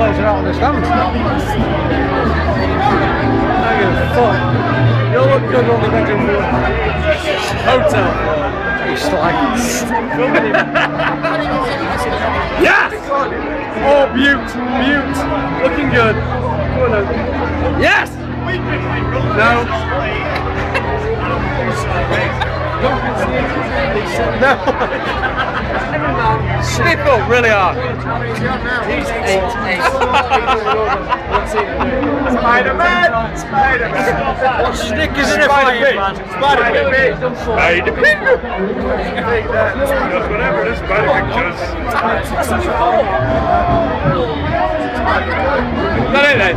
pleasure out on the stand. I give a fuck. You'll look good on the bedroom floor. Hotel. You slag. Yes! Oh, beaut. Looking good. Go on then. Yes! No. No. Snip up really hard. He's 8. Spider-Man! What stick is in a Spider-Man? Spider-Man! Whatever it is, Spider-Man just. Is that it then?